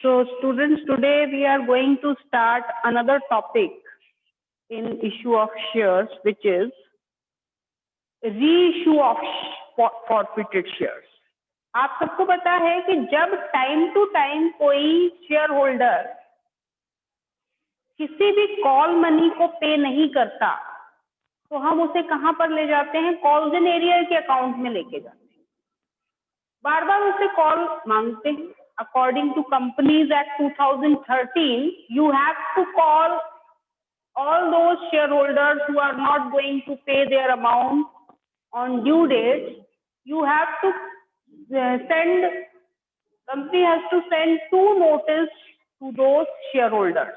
So students, today we are going to start another topic in issue of shares, which is reissue of forfeited shares. आप सबको पता है कि जब time to time कोई share holder किसी भी कॉल मनी को पे नहीं करता तो हम उसे कहां पर ले जाते हैं? कॉल्स इन एरियर के अकाउंट में लेके जाते हैं, बार बार उसे कॉल मांगते हैं. According to companies act 2013, you have to call all those shareholders who are not going to pay their amount on due date. You have to company has to send 2 notice to those shareholders.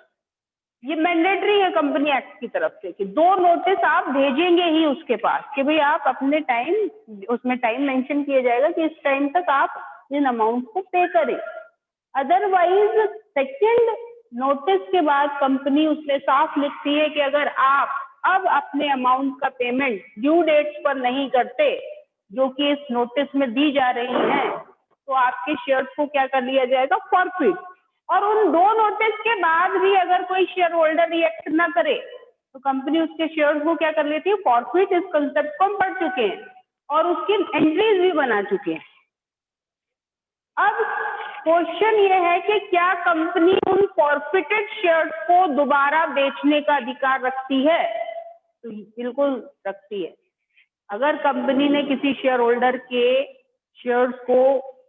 ये mandatory है company act की तरफ से कि 2 notice आप भेजेंगे ही उसके पास कि भाई आप अपने टाइम, उसमें टाइम मेंशन किया जाएगा कि इस टाइम तक आप इन अमाउंट को पे करें. अदरवाइज सेकेंड नोटिस के बाद कंपनी उसमें साफ लिखती है कि अगर आप अब अपने अमाउंट का पेमेंट ड्यू डेट्स पर नहीं करते जो कि इस नोटिस में दी जा रही है तो आपके शेयर्स को क्या कर लिया जाएगा? फॉरफिट. और उन 2 नोटिस के बाद भी अगर कोई शेयर होल्डर रिएक्ट ना करे तो कंपनी उसके शेयर्स को क्या कर लेती है? फॉरफिट. इस कंसेप्ट को हम पढ़ चुके हैं और उसकी एंट्रीज भी बना चुके हैं. अब क्वेश्चन ये है कि क्या कंपनी उन फॉरफिटेड शेयर्स को दोबारा बेचने का अधिकार रखती है? तो बिल्कुल रखती है. अगर कंपनी ने किसी शेयर होल्डर के शेयर्स को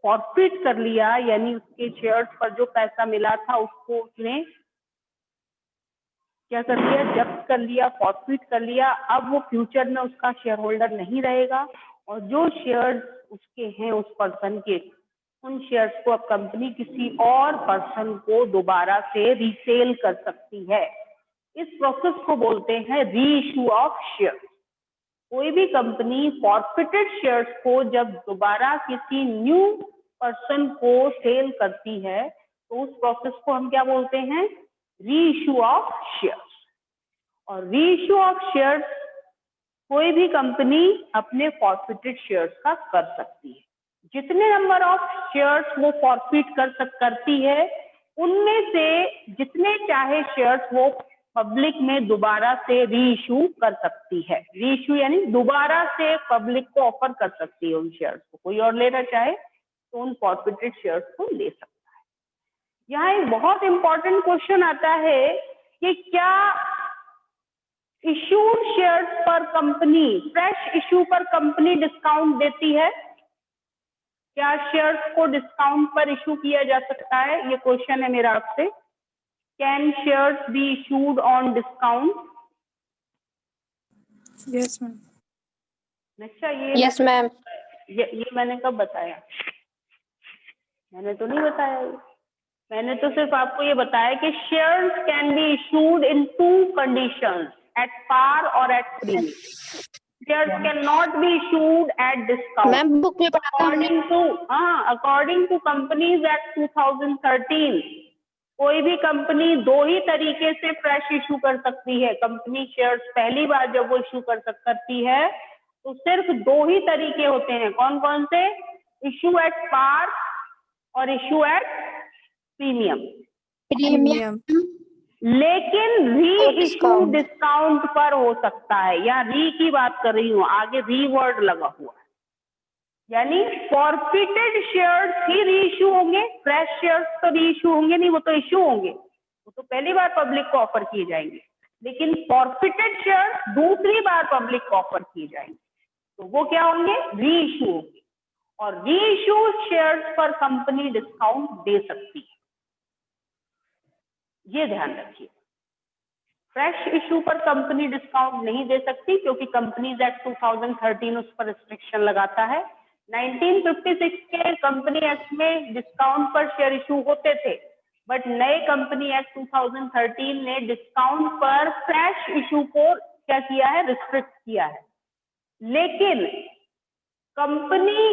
फॉरफिट कर लिया, यानी उसके शेयर्स पर जो पैसा मिला था उसको उसने क्या कर लिया? जब्त कर लिया, फॉरफिट कर लिया. अब वो फ्यूचर में उसका शेयर होल्डर नहीं रहेगा और जो शेयर्स उसके हैं उस पर्सन के, उन शेयर्स को अब कंपनी किसी और पर्सन को दोबारा से रीसेल कर सकती है. इस प्रोसेस को बोलते हैं रीइश्यू ऑफ शेयर. कोई भी कंपनी फॉरफिटेड शेयर्स को जब दोबारा किसी न्यू पर्सन को सेल करती है तो उस प्रोसेस को हम क्या बोलते हैं? Reissue of shares. और रीइश्यू ऑफ शेयर्स कोई भी कंपनी अपने फॉरफिटेड शेयर्स का कर सकती है. जितने नंबर ऑफ शेयर्स वो फॉरफिट करती है उनमें से जितने चाहे शेयर्स वो पब्लिक में दोबारा से रीइश्यू कर सकती है. रीइश्यू यानी दोबारा से पब्लिक को ऑफर कर सकती है उन शेयर्स को. कोई और लेना चाहे तो उन फॉरफिटेड शेयर्स को ले सकता है. यहाँ एक बहुत इंपॉर्टेंट क्वेश्चन आता है कि क्या इश्यूड शेयर्स पर कंपनी, फ्रेश इश्यू पर कंपनी डिस्काउंट देती है? क्या शेयर्स को डिस्काउंट पर इश्यू किया जा सकता है? ये क्वेश्चन है मेरा आपसे. Can shares be issued on discount? Yes ma'am. अच्छा, यस मैम. ये मैंने कब बताया? मैंने तो नहीं बताया. मैंने तो सिर्फ आपको ये बताया कि shares can be issued in 2 conditions, at par और at premium. Shares cannot be issued at discount. Ma'am book में पढ़ा था हमने. According to Companies Act 2013, कोई भी कंपनी 2 ही तरीके से फ्रेश इशू कर सकती है. कंपनी शेयर्स पहली बार जब वो इशू करती है तो सिर्फ 2 ही तरीके होते हैं. कौन कौन से? इशू एट पार और इशू एट प्रीमियम. लेकिन री इशू डिस्काउंट पर हो सकता है. या री की बात कर रही हूँ, आगे री वर्ड लगा हुआ है. यानी फॉरफिटेड शेयर्स ही री इशू होंगे, फ्रेश शेयर्स तो री इशू होंगे नहीं, वो तो इशू होंगे, वो तो पहली बार पब्लिक को ऑफर किए जाएंगे. लेकिन फॉरफिटेड शेयर्स दूसरी बार पब्लिक को ऑफर किए जाएंगे तो वो क्या होंगे? री इशू होंगे. और री इशू शेयर्स पर कंपनी डिस्काउंट दे सकती है. ये ध्यान रखिए. फ्रेश इशू पर कंपनी डिस्काउंट नहीं दे सकती क्योंकि कंपनीज एक्ट 2013 उस पर रिस्ट्रिक्शन लगाता है. 1956 के कंपनी एक्ट में डिस्काउंट पर शेयर इशू होते थे, बट नए कंपनी एक्ट 2013 ने डिस्काउंट पर फ्रेश इशू को क्या किया है? रिस्ट्रिक्ट किया है. लेकिन कंपनी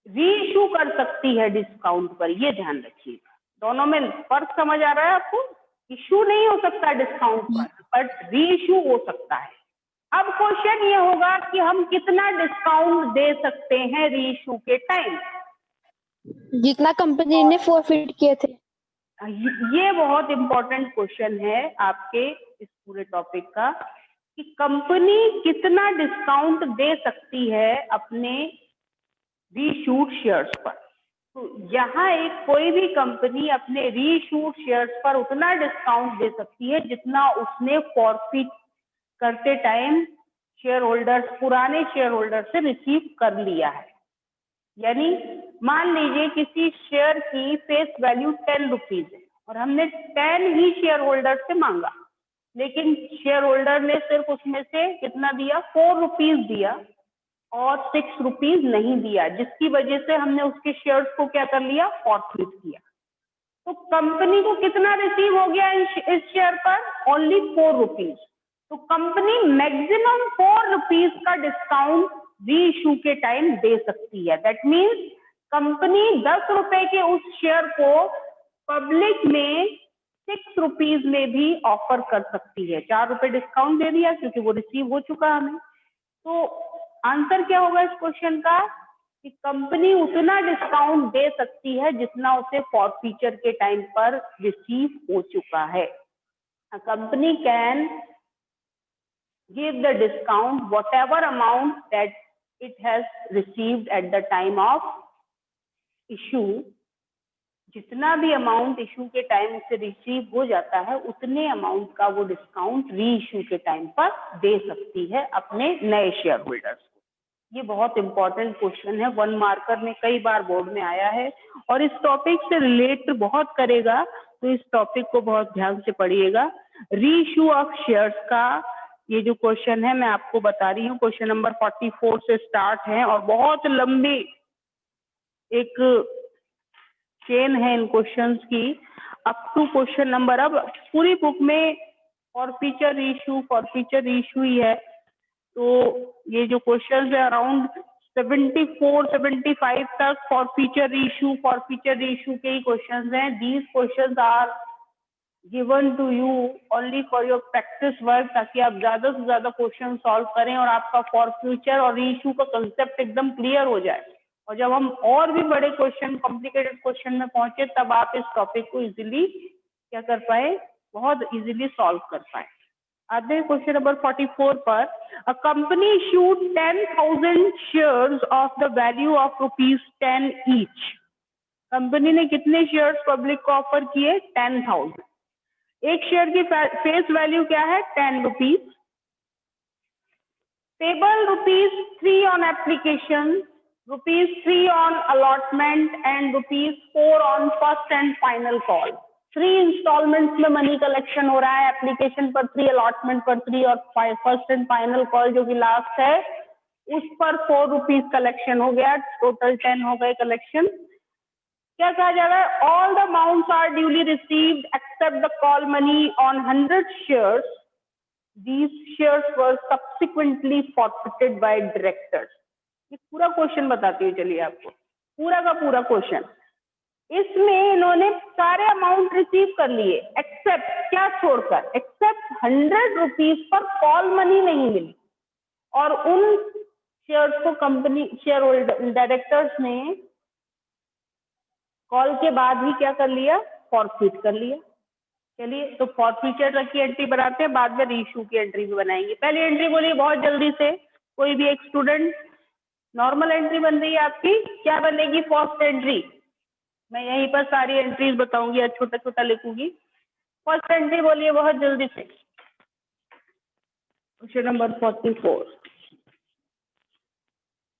री इशू कर सकती है डिस्काउंट पर. ये ध्यान रखिएगा. दोनों में फर्क समझ आ रहा है आपको? इशू नहीं हो सकता डिस्काउंट पर, बट री इशू हो सकता है. अब क्वेश्चन ये होगा कि हम कितना डिस्काउंट दे सकते हैं री इशू के टाइम? जितना कंपनी ने फॉरफिट किए थे. ये बहुत इंपॉर्टेंट क्वेश्चन है आपके इस पूरे टॉपिक का कि कंपनी कितना डिस्काउंट दे सकती है अपने रीशूट शेयर्स पर। तो यहाँ एक कोई भी कंपनी अपने रीशूट शेयर्स पर उतना डिस्काउंट दे सकती है जितना उसने फॉरफिट करते टाइम शेयर होल्डर्स, पुराने शेयर होल्डर से रिसीव कर लिया है। यानी मान लीजिए किसी शेयर की फेस वैल्यू 10 रुपीज है और हमने 10 ही शेयर होल्डर से मांगा, लेकिन शेयर होल्डर ने सिर्फ उसमें से कितना दिया, 4 रुपीज दिया और 6 रुपीज नहीं दिया, जिसकी वजह से हमने उसके शेयर्स को क्या कर लिया, फॉरफिट किया। तो कंपनी को कितना रिसीव हो गया इस शेयर पर, ओनली 4 रुपीज। तो कंपनी मैक्सिमम 4 रुपीज का डिस्काउंट री इशू के टाइम दे सकती है। दैट मीन्स कंपनी 10 रुपए के उस शेयर को पब्लिक में 6 रुपीज में भी ऑफर कर सकती है। 4 रुपए डिस्काउंट दे दिया क्योंकि वो रिसीव हो चुका हमें। तो आंसर क्या होगा इस क्वेश्चन का कि कंपनी उतना डिस्काउंट दे सकती है जितना उसे फॉरफीचर के टाइम पर रिसीव हो चुका है। Company can give the discount whatever amount that it has received at the time of issue। जितना भी अमाउंट इशू के टाइम से रिसीव हो जाता है उतने अमाउंट का वो डिस्काउंट री इशू के टाइम पर दे सकती है अपने नए शेयर होल्डर्स को। ये बहुत इंपॉर्टेंट क्वेश्चन है, 1 मार्कर में कई बार बोर्ड में आया है और इस टॉपिक से रिलेट बहुत करेगा, तो इस टॉपिक को बहुत ध्यान से पढ़िएगा। री इशू ऑफ शेयर्स का ये जो क्वेश्चन है मैं आपको बता रही हूँ, क्वेश्चन नंबर 44 से स्टार्ट है और बहुत लंबी एक चेन है इन क्वेश्चंस की अप टू क्वेश्चन नंबर, अब पूरी बुक में फॉरफीचर इशू ही है। तो ये जो क्वेश्चंस है अराउंड 74-75 तक फॉरफीचर इशू के ही क्वेश्चंस हैं। These questions are given to you only for your practice work, ताकि आप ज्यादा से ज्यादा क्वेश्चन सॉल्व करें और आपका फॉर फ्यूचर और इशू का कंसेप्ट एकदम क्लियर हो जाए। और जब हम और भी बड़े क्वेश्चन, कॉम्प्लिकेटेड क्वेश्चन में पहुंचे तब आप इस टॉपिक को इजीली क्या कर पाए, बहुत इजीली सॉल्व कर पाए। आते हैं क्वेश्चन नंबर 44 पर। A company issued 10,000 shares of the value of ₹10 each. Company ने कितने शेयर्स पब्लिक को ऑफर किए, 10,000। एक शेयर की फेस वैल्यू क्या है, 10 rupees. Payable ₹3 on application, ₹3 on allotment and ₹4 on first and final call. 3 instalments में मनी कलेक्शन हो रहा है, एप्लीकेशन पर 3, अलॉटमेंट पर 3 और फर्स्ट एंड फाइनल कॉल जो कि लास्ट है उस पर 4 रुपीज कलेक्शन हो गया, टोटल 10 हो गए कलेक्शन। क्या कहा जा रहा है, all the amounts are duly received except the call money on 100 shares, these shares were subsequently forfeited by directors. ये पूरा क्वेश्चन बताती हूँ, चलिए आपको पूरा का पूरा क्वेश्चन। इसमें इन्होंने सारे अमाउंट रिसीव कर लिए एक्सेप्ट क्या छोड़कर, एक्सेप्ट 100 रुपीज पर कॉल मनी नहीं मिली और उन शेयर्स को कंपनी शेयर होल्डर डायरेक्टर्स ने कॉल के भी ही क्या कर लिया, फॉरफिट कर लिया। चलिए तो फॉरफीचर की एंट्री बनाते हैं, बाद में रीइशू की एंट्री भी बनाएंगे। पहली एंट्री बोलिए बहुत जल्दी से, कोई भी एक स्टूडेंट। नॉर्मल एंट्री बन रही है आपकी, क्या बनेगी फर्स्ट एंट्री, मैं यहीं पर सारी एंट्रीज बताऊंगी, छोटा छोटा लिखूंगी। फर्स्ट एंट्री बोलिए बहुत जल्दी से, क्वेश्चन नंबर 44।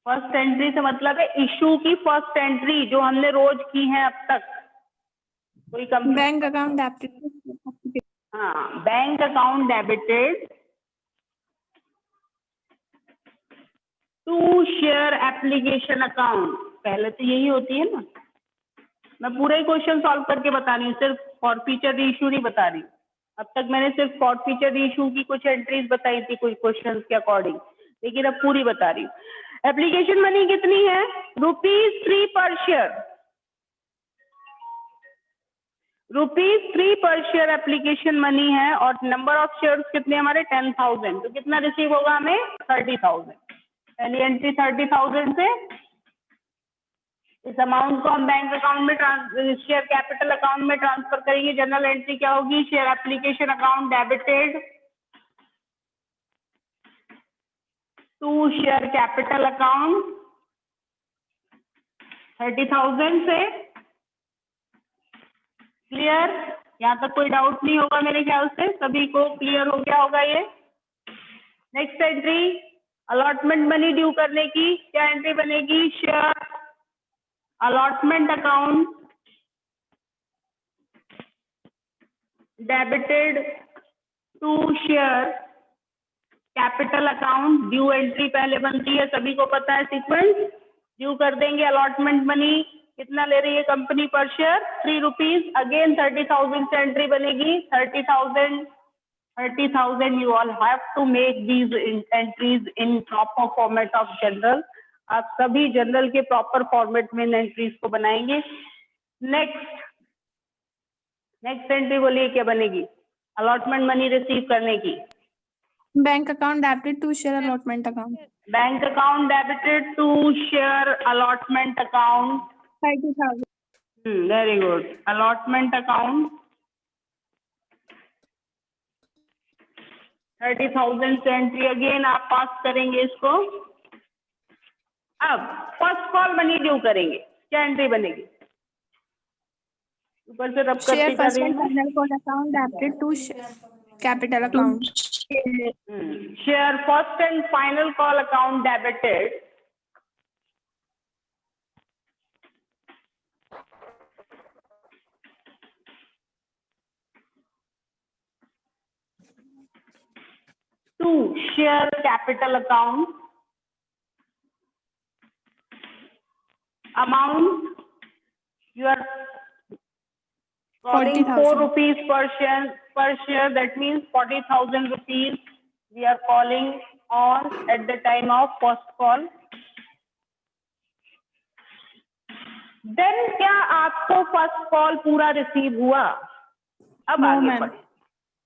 फर्स्ट एंट्री से मतलब है इशू की फर्स्ट एंट्री जो हमने रोज की है अब तक। कोई बैंक अकाउंट डेबिटेड, हाँ, bank account debited to share application account, पहले तो यही होती है ना। मैं पूरा ही क्वेश्चन सॉल्व करके बता रही हूँ, सिर्फ फॉरफीचर रीइशू नहीं बता रही। अब तक मैंने सिर्फ फॉरफीचर रीइशू की कुछ एंट्रीज बताई थी कुछ क्वेश्चन के अकॉर्डिंग, लेकिन अब पूरी बता रही हूँ। एप्लीकेशन मनी कितनी है, ₹3 पर शेयर, ₹3 पर शेयर एप्लीकेशन मनी है और नंबर ऑफ शेयर्स कितने हमारे 10,000, तो कितना रिसीव होगा हमें 30,000। पहली एंट्री 30,000 से इस अमाउंट को हम बैंक अकाउंट में शेयर कैपिटल अकाउंट में ट्रांसफर करेंगे। जनरल एंट्री क्या होगी? Share application account debited to share capital account 30,000 से। क्लियर? यहाँ तक कोई डाउट नहीं होगा मेरे ख्याल से, सभी को क्लियर हो गया होगा ये। Next entry allotment money due करने की क्या एंट्री बनेगी? Share allotment account debited to share capital account. Due entry पहले बनती है, सभी को पता है सीक्वेंस। ड्यू कर देंगे अलॉटमेंट मनी, कितना ले रही है कंपनी पर शेयर? 3 रुपीज। अगेन 30,000 से एंट्री बनेगी। 30,000 you all have to make these entries in proper format of general। आप सभी जनरल के प्रॉपर फॉर्मेट में इन एंट्रीज को बनाएंगे। नेक्स्ट एंट्री बोलिए क्या बनेगी? अलॉटमेंट मनी रिसीव करने की। Bank account debited to share allotment account. Bank account debited to share allotment account 30,000। Very good. Allotment account 30,000 से एंट्री अगेन आप पास करेंगे इसको। अब फर्स्ट कॉल मनी ड्यू करेंगे, क्या एंट्री बनेगी? ऊपर से रब करते शेयर जा फर्स्ट रही एंड है। Final call account debited to capital account. Share first and final call account debited to share capital account amount you are calling 4 40,000 rupees per share, that means 40,000 rupees we are calling on at the time of first call। then क्या आपको first call पूरा receive हुआ? अब No, आगे ma'am। पढ़े।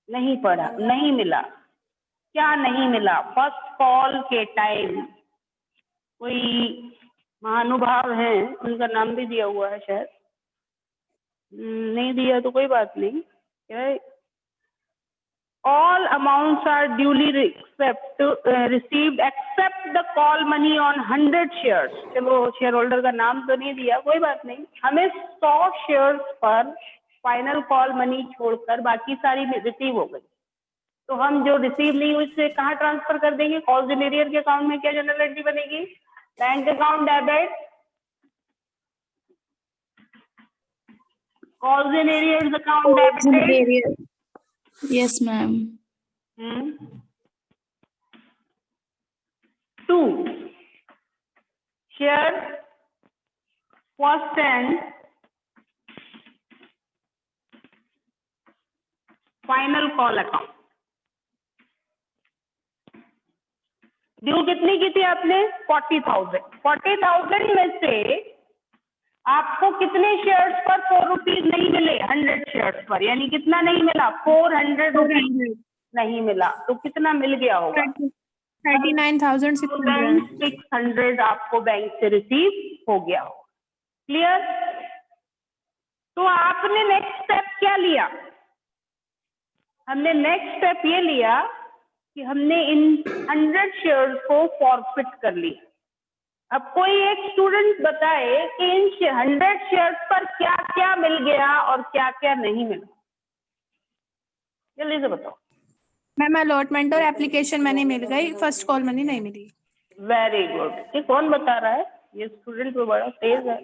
नहीं पढ़ा, नहीं मिला। क्या नहीं मिला? फर्स्ट कॉल के टाइम कोई महानुभाव हैं, उनका नाम भी दिया हुआ है शायद, नहीं दिया तो कोई बात नहीं। All amounts are duly received except the call money on 100 shares. चलो शेयर होल्डर का नाम तो नहीं दिया, कोई बात नहीं। हमें 100 शेयर्स पर फाइनल कॉल मनी छोड़कर बाकी सारी रिसीव हो गई, तो हम जो रिसीव नहीं हुई उससे कहाँ ट्रांसफर कर देंगे? कॉल्स इन एरियर के अकाउंट में क्या जनरल एंट्री बनेगी? Bank account debit calls in arrears account debited। Yes, ma'am. Two, share first and final call account। Due कितनी की थी आपने? 40,000। 40,000 में से आपको कितने शेयर्स पर 4 रुपीज नहीं मिले? 100 शेयर्स पर, यानी कितना नहीं मिला? 400 रुपीज नहीं मिला। तो कितना मिल गया होगा? 39,600 आपको बैंक से रिसीव हो गया हो। क्लियर? तो आपने नेक्स्ट स्टेप क्या लिया? हमने नेक्स्ट स्टेप ये लिया कि हमने इन 100 शेयर्स को फॉरफिट कर लिया। अब कोई एक स्टूडेंट बताए कि इन 100 शेयर्स पर क्या क्या मिल गया और क्या क्या नहीं मिला, जल्दी से बताओ। मैम अलॉटमेंट और एप्लीकेशन मनी मिल गई, फर्स्ट कॉल मनी नहीं मिली। Very good. ये कौन बता रहा है? ये स्टूडेंट तो बड़ा तेज है,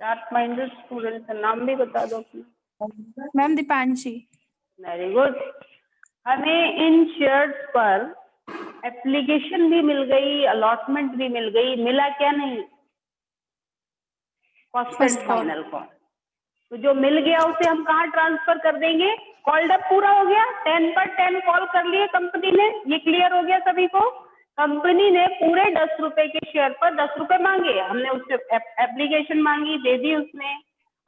शार्प माइंडेड स्टूडेंट है। नाम भी बता दो अपना। मैम दीपांशी। Very good. हमें इन शेयर्स पर एप्लीकेशन भी मिल गई, अलॉटमेंट भी मिल गई, मिला क्या नहीं? First and final call. तो जो मिल गया उसे हम कहाँ ट्रांसफर कर देंगे? कॉल्ड अप पूरा हो गया, 10 पर 10 कॉल कर लिए कंपनी ने। ये क्लियर हो गया सभी को? कंपनी ने पूरे 10 रुपए के शेयर पर 10 रुपए मांगे, हमने उससे एप्लीकेशन मांगी, दे दी उसने।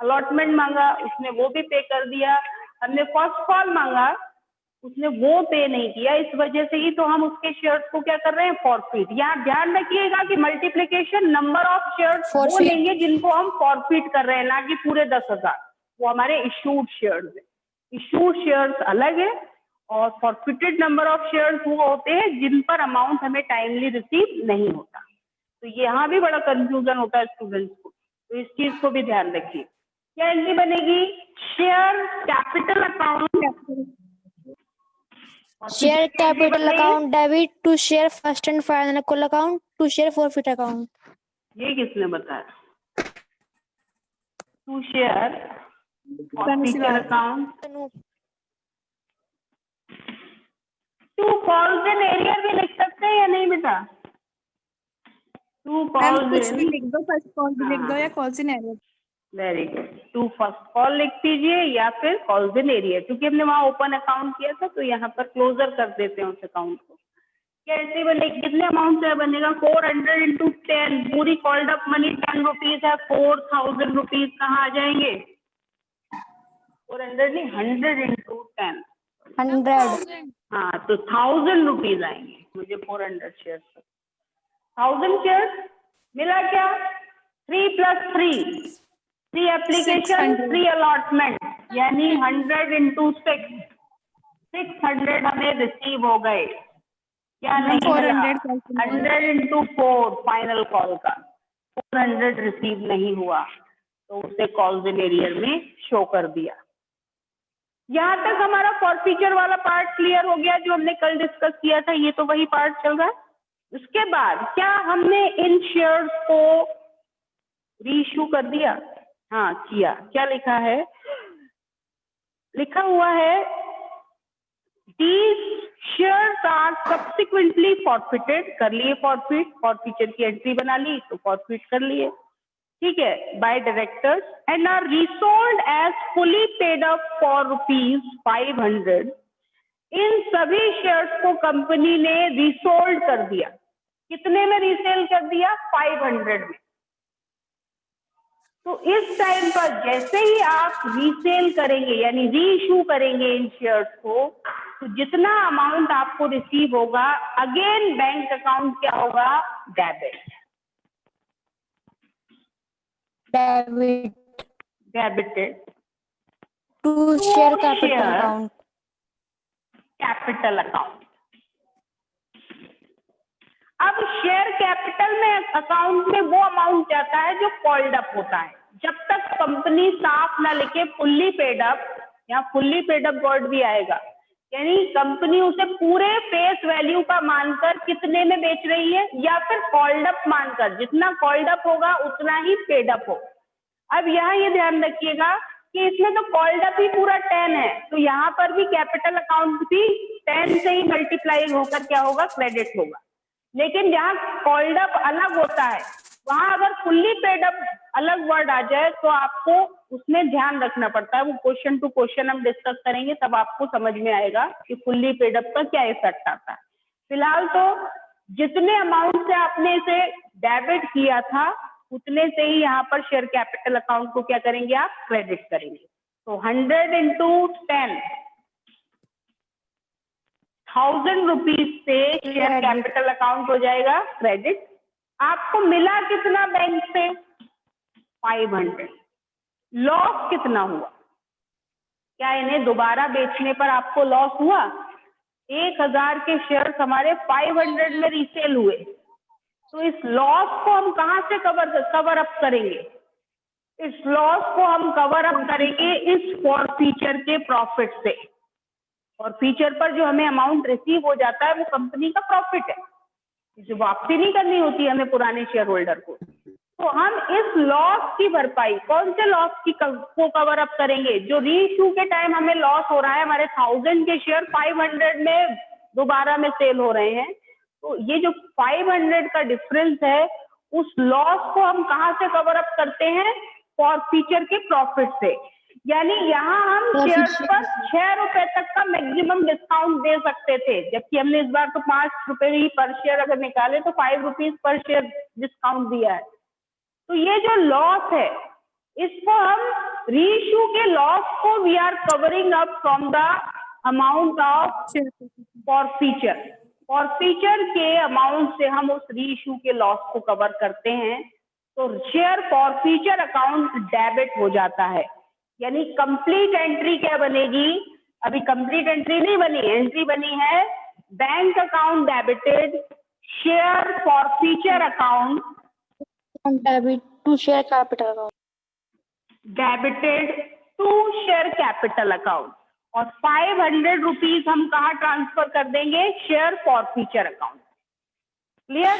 अलॉटमेंट मांगा, उसने वो भी पे कर दिया। हमने फर्स्ट कॉल मांगा, उसने वो पे नहीं किया, इस वजह से ही तो हम उसके शेयर्स को क्या कर रहे हैं, फॉरफिट। यहाँ ध्यान रखिएगा कि मल्टीप्लिकेशन नंबर ऑफ शेयर्स वो Forfeit. लेंगे जिनको हम फॉरफिट कर रहे हैं, ना कि पूरे 10,000। वो हमारे इशूड शेयर्स है। इशूड शेयर्स अलग है और फॉरफिटेड नंबर ऑफ शेयर्स वो होते हैं जिन पर अमाउंट हमें टाइमली रिसीव नहीं होता। तो यहाँ भी बड़ा कंफ्यूजन होता है स्टूडेंट्स को, तो इस चीज को भी ध्यान रखिए। क्या एंट्री बनेगी, share capital account, Share capital account debit to share first and final account to share forfeit account. ये किसने बताया, to share forfeiture account, to calls in arrear भी लिख सकते हैं या नहीं बेटा, टू मैम कॉल्स कुछ भी इन, लिख दो, फर्स्ट कॉल भी लिख दो या calls in arrear. Very good, to first call लिख दीजिए या फिर कॉल्स इन एरियर, क्योंकि हमने वहां ओपन अकाउंट किया था तो यहाँ पर क्लोजर कर देते हैं उस अकाउंट को। कैसे बनेगी, कितने अमाउंट से बनेगा, 400 इंटू 10, पूरी कॉल्ड अप मनी 10 रुपीज है, 4000 रुपीज कहाँ आ जाएंगे, 400 नहीं 100 इंटू 10, 100. हाँ तो 1000 रुपीज आएंगे। मुझे 400 शेयर 1000 शेयर मिला क्या, 3 + 3, 3 एप्लीकेशन 600. 3 अलॉटमेंट, यानी 100 इंटू 6, 600 हमें रिसीव हो गए। क्या नहीं 400 100 इंटू 4 फाइनल कॉल का 400 रिसीव नहीं हुआ, तो उसे कॉल्स इन एरियर में शो कर दिया। यहाँ तक हमारा फॉरफीचर वाला पार्ट क्लियर हो गया जो हमने कल डिस्कस किया था, ये तो वही पार्ट चल रहा है। उसके बाद क्या हमने इन शेयर्स को रीइश्यू कर दिया, हाँ किया। क्या लिखा है, लिखा हुआ है these shares are subsequently forfeited, कर लिए फॉरफिट, फॉरफीचर की एंट्री बना ली तो फॉरफिट कर लिए, ठीक है, by directors and are resold as fully paid up for ₹500। इन सभी शेयर्स को कंपनी ने रीसोल्ड कर दिया, कितने में रीसेल कर दिया, 500 में। तो इस टाइम पर जैसे ही आप रीसेल करेंगे यानी रीइश्यू करेंगे इन शेयर्स को, तो जितना अमाउंट आपको रिसीव होगा अगेन बैंक अकाउंट क्या होगा, debited To share capital account. Capital account. अब शेयर कैपिटल में अकाउंट में वो अमाउंट जाता है जो कॉल्ड अप होता है। जब तक कंपनी साफ ना लिखे फुल्ली पेड अप, या फुल्ली पेड अप वर्ड भी आएगा, यानी कंपनी उसे पूरे फेस वैल्यू का मानकर कितने में बेच रही है, या फिर कॉल्ड अप मानकर, जितना कॉल्ड अप होगा उतना ही पेड अप हो। अब यहाँ ये ध्यान रखिएगा कि इसमें तो कॉल्ड अप ही पूरा 10 है, तो यहाँ पर भी कैपिटल अकाउंट भी 10 से ही मल्टीप्लाई होकर क्या होगा, क्रेडिट होगा। लेकिन जहाँ कॉल्ड अप अलग होता है वहां अगर फुल्ली पेड अप अलग वर्ड आ जाए तो आपको उसमें ध्यान रखना पड़ता है। वो क्वेश्चन टू क्वेश्चन हम डिस्कस करेंगे तब आपको समझ में आएगा कि फुल्ली पेड अप का क्या इफेक्ट आता है। फिलहाल तो जितने अमाउंट से आपने इसे डेबिट किया था उतने से ही यहाँ पर शेयर कैपिटल अकाउंट को क्या करेंगे, आप क्रेडिट करेंगे। तो 100 इंटू 10, 1000 रुपीज से शेयर कैपिटल अकाउंट हो जाएगा क्रेडिट। आपको मिला कितना बैंक से, 500। लॉस कितना हुआ, क्या इन्हें दोबारा बेचने पर आपको लॉस हुआ? 1000 के शेयर्स हमारे 500 में रीसेल हुए, तो इस लॉस को हम कहां से कवर अप करेंगे? इस लॉस को हम कवर अप करेंगे इस फॉरफीचर के प्रॉफिट से। और फीचर पर जो हमें अमाउंट रिसीव हो जाता है वो कंपनी का प्रॉफिट है, जो वापसी नहीं करनी होती है हमें पुराने शेयर होल्डर को। तो हम इस लॉस की भरपाई कौन से लॉस की को कवर अप करेंगे? जो रीइश्यू के टाइम हमें लॉस हो रहा है, हमारे 1000 के शेयर 500 में दोबारा में सेल हो रहे हैं, तो ये जो 500 का डिफरेंस है उस लॉस को हम कहां से कवर अप करते हैं? फॉरफीचर के प्रॉफिट से। यानी यहाँ हम शेयर्स पर 6 रुपए तक का मैक्सिमम डिस्काउंट दे सकते थे, जबकि हमने इस बार तो 5 रुपए ही पर शेयर अगर निकाले तो 5 रुपीज पर शेयर डिस्काउंट दिया है। तो ये जो लॉस है इसको हम रीइश्यू के लॉस को we are covering up from the amount of forfeiture. Forfeiture के अमाउंट से हम उस री इशू के लॉस को कवर करते हैं, तो शेयर फॉरफीचर अकाउंट डेबिट हो जाता है। यानी कंप्लीट एंट्री क्या बनेगी, अभी कंप्लीट एंट्री नहीं बनी, एंट्री बनी है bank account debited, share forfeiture account debit to share capital account. Debited to share capital account, और 500 रुपीज हम कहाँ ट्रांसफर कर देंगे, शेयर फॉरफीचर अकाउंट। क्लियर?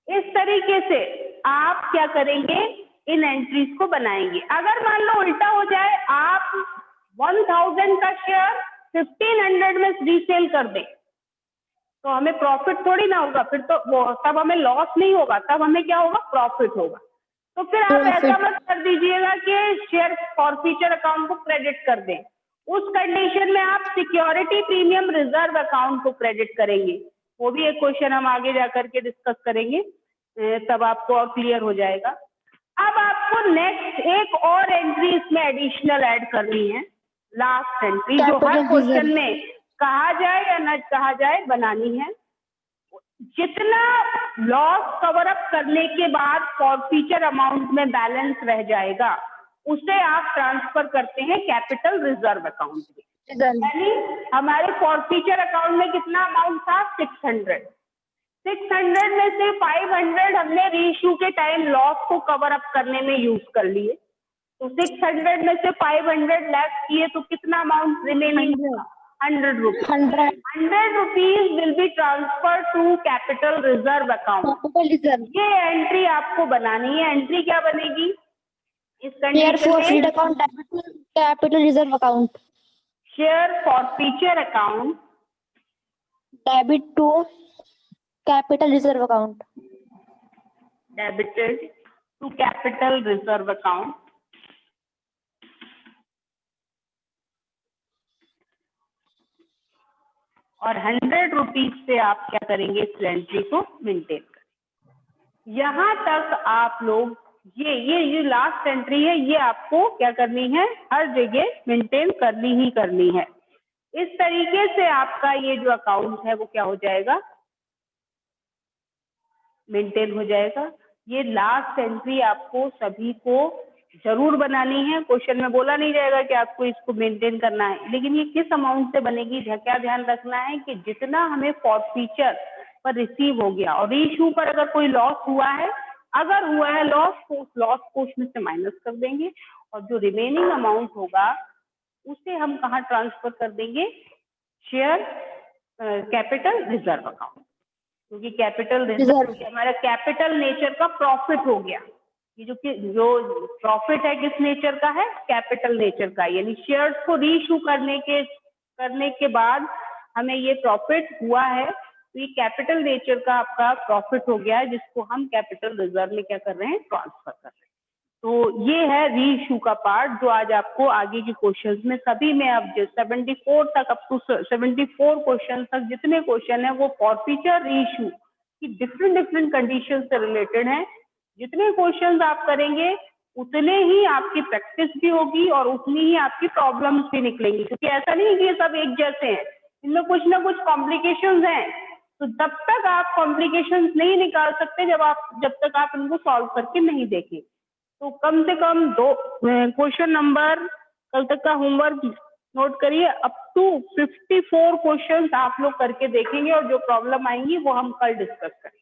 इस तरीके से आप क्या करेंगे, इन एंट्रीज को बनाएंगे। अगर मान लो उल्टा हो जाए, आप 1000 का शेयर 1500 में रीसेल कर दें, तो हमें प्रॉफिट थोड़ी ना होगा, फिर तो वो तब हमें लॉस नहीं होगा, तब हमें क्या होगा, प्रॉफिट होगा। तो फिर आप ऐसा मत कर दीजिएगा कि शेयर फॉरफीचर अकाउंट को क्रेडिट कर दें। उस कंडीशन में आप सिक्योरिटी प्रीमियम रिजर्व अकाउंट को क्रेडिट करेंगे। वो भी एक क्वेश्चन हम आगे जाकर के डिस्कस करेंगे, तब आपको और क्लियर हो जाएगा। अब आपको नेक्स्ट एक और एंट्री इसमें एडिशनल ऐड करनी है, लास्ट एंट्री, जो हर क्वेश्चन में कहा जाए या न कहा जाए बनानी है। जितना लॉस कवर अप करने के बाद फॉरफीचर अमाउंट में बैलेंस रह जाएगा, उसे आप ट्रांसफर करते हैं कैपिटल रिजर्व अकाउंट में। यानी हमारे फॉरफीचर अकाउंट में कितना अमाउंट था, 600 में से 500 हमने रीइश्यू के टाइम लॉस को कवर अप करने में यूज कर लिए, तो 600 में से 500 लेस किए तो कितना amount remaining, 100 rupees. 100 rupees will be transfer to capital reserve account. ये एंट्री आपको बनानी है। एंट्री क्या बनेगी इस कंडीशन में, capital reserve account, share forfeiture account debit to capital reserve account, debited to capital reserve account. और 100 रुपीज से आप क्या करेंगे, इस एंट्री को मेंटेन करें। यहाँ तक आप लोग ये लास्ट एंट्री है, ये आपको क्या करनी है, हर जगह मेंटेन करनी ही करनी है। इस तरीके से आपका ये जो अकाउंट है वो क्या हो जाएगा, मेंटेन हो जाएगा। ये लास्ट एंट्री आपको सभी को जरूर बनानी है। क्वेश्चन में बोला नहीं जाएगा कि आपको इसको मेंटेन करना है, लेकिन ये किस अमाउंट से बनेगी, क्या ध्यान रखना है कि जितना हमें फॉरफीचर पर रिसीव हो गया और रीइश्यू पर अगर कोई लॉस हुआ है, अगर हुआ है लॉस, तो उस लॉस को उसमें से माइनस कर देंगे, और जो रिमेनिंग अमाउंट होगा उसे हम कहाँ ट्रांसफर कर देंगे, शेयर कैपिटल रिजर्व अकाउंट। क्योंकि कैपिटल रिजर्व हमारा कैपिटल नेचर का प्रॉफिट हो गया। ये जो प्रॉफिट है किस नेचर का है, कैपिटल नेचर का। यानी शेयर्स को रीइश्यू करने के बाद हमें ये प्रॉफिट हुआ है, तो ये कैपिटल नेचर का आपका प्रॉफिट हो गया है, जिसको हम कैपिटल रिजर्व में क्या कर रहे हैं, ट्रांसफर कर रहे हैं। तो ये है रीइश्यू का पार्ट, जो आज आपको आगे के क्वेश्चंस में सभी में अब 74 तक, अप टू 74 क्वेश्चन तक जितने क्वेश्चन है वो फॉरफीचर रीइश्यू की डिफरेंट कंडीशन से रिलेटेड है। जितने क्वेश्चंस आप करेंगे उतने ही आपकी प्रैक्टिस भी होगी और उतनी ही आपकी प्रॉब्लम्स भी निकलेंगी, क्योंकि ऐसा नहीं है कि ये सब एक जैसे हैं, इनमें कुछ ना कुछ कॉम्प्लिकेशंस हैं। तो जब तक आप कॉम्प्लिकेशंस नहीं निकाल सकते, जब तक आप इनको सॉल्व करके नहीं देखें। तो कम से कम 2 क्वेश्चन नंबर कल तक का होमवर्क नोट करिए, अप टू 54 क्वेश्चंस आप लोग करके देखेंगे, और जो प्रॉब्लम आएंगी वो हम कल डिस्कस करेंगे।